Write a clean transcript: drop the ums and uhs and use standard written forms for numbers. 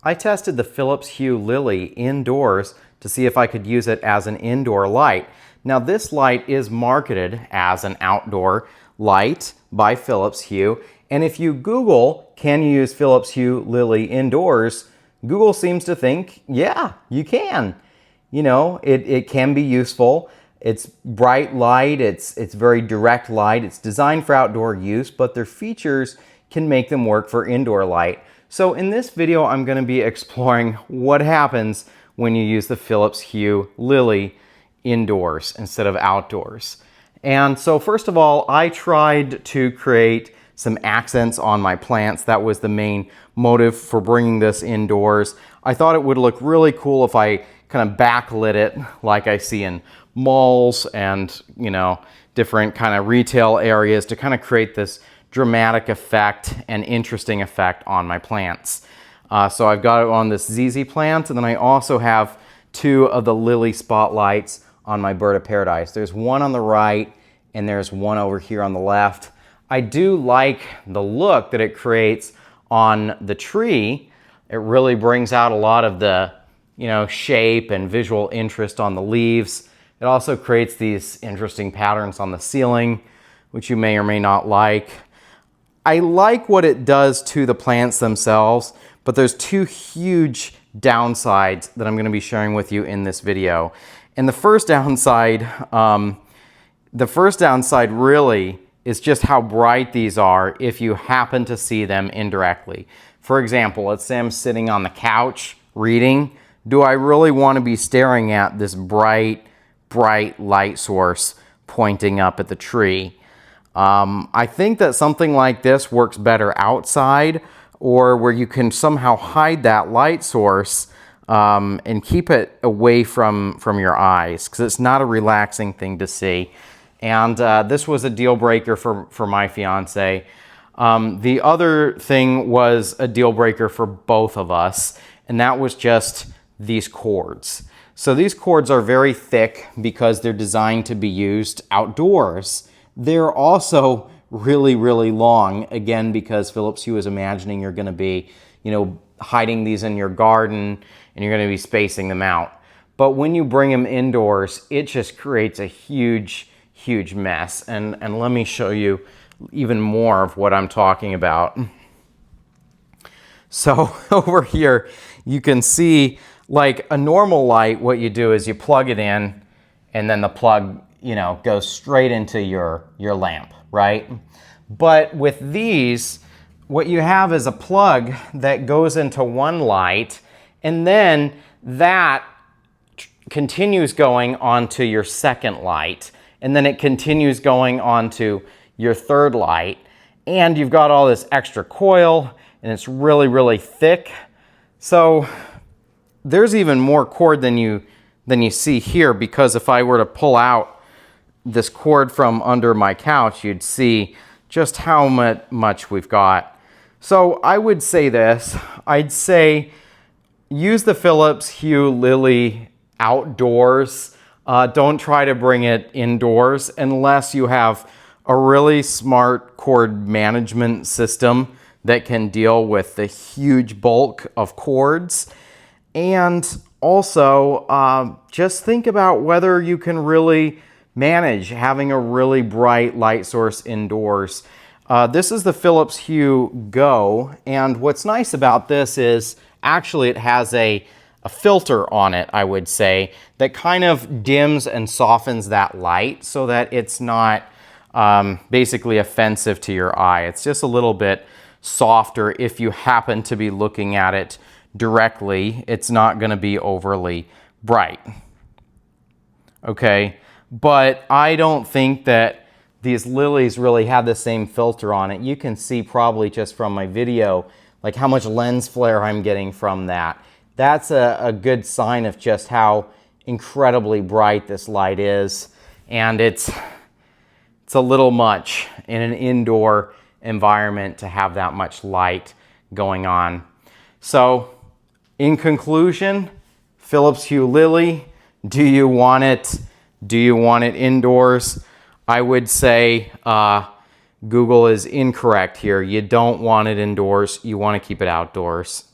I tested the Philips Hue Lily indoors to see if I could use it as an indoor light. Now this light is marketed as an outdoor light by Philips Hue, and if you Google, can you use Philips Hue Lily indoors, Google seems to think, yeah, you can. You know, it can be useful. It's bright light, it's very direct light, it's designed for outdoor use, but their features can make them work for indoor light. So in this video, I'm going to be exploring what happens when you use the Philips Hue Lily indoors instead of outdoors. And so first of all, I tried to create some accents on my plants. That was the main motive for bringing this indoors. I thought it would look really cool if I kind of backlit it like I see in malls and, you know, different kind of retail areas to kind of create this dramatic effect and interesting effect on my plants. So I've got it on this ZZ plant, and then I also have two of the lily spotlights on my bird of paradise. There's one on the right and there's one over here on the left. I do like the look that it creates on the tree. It really brings out a lot of the, you know, shape and visual interest on the leaves. It also creates these interesting patterns on the ceiling, which you may or may not like. I like what it does to the plants themselves, but there's two huge downsides that I'm going to be sharing with you in this video. And the first downside really is just how bright these are if you happen to see them indirectly. For example, let's say I'm sitting on the couch reading. Do I really want to be staring at this bright light source pointing up at the tree? I think that something like this works better outside, or where you can somehow hide that light source and keep it away from your eyes, because it's not a relaxing thing to see. And this was a deal breaker for my fiance. The other thing was a deal breaker for both of us, and that was just these cords. So these cords are very thick because they're designed to be used outdoors. They're also really long, again, because Philips Hue is imagining you're going to be, you know, hiding these in your garden and you're going to be spacing them out. But when you bring them indoors, it just creates a huge mess. And let me show you even more of what I'm talking about. So over here, you can see, like a normal light, what you do is you plug it in and then the plug, you know, goes straight into your lamp, right? But with these, what you have is a plug that goes into one light, and then that continues going onto your second light, and then it continues going onto your third light, and you've got all this extra coil, and it's really thick. So there's even more cord than you see here, because if I were to pull out this cord from under my couch, you'd see just how much we've got. So I would say this, I'd say use the Philips Hue Lily outdoors. Don't try to bring it indoors unless you have a really smart cord management system that can deal with the huge bulk of cords. And also, just think about whether you can really manage having a really bright light source indoors. This is the Philips Hue Go, and what's nice about this is actually it has a filter on it, I would say, that kind of dims and softens that light so that it's not basically offensive to your eye. It's just a little bit softer if you happen to be looking at it directly. It's not going to be overly bright. Okay, but I don't think that these lilies really have the same filter on it. You can see probably just from my video like how much lens flare I'm getting from that. That's a good sign of just how incredibly bright this light is, and it's a little much in an indoor environment to have that much light going on. So in conclusion, Philips Hue Lily, do you want it? Do you want it indoors? I would say Google is incorrect here. You don't want it indoors. You want to keep it outdoors.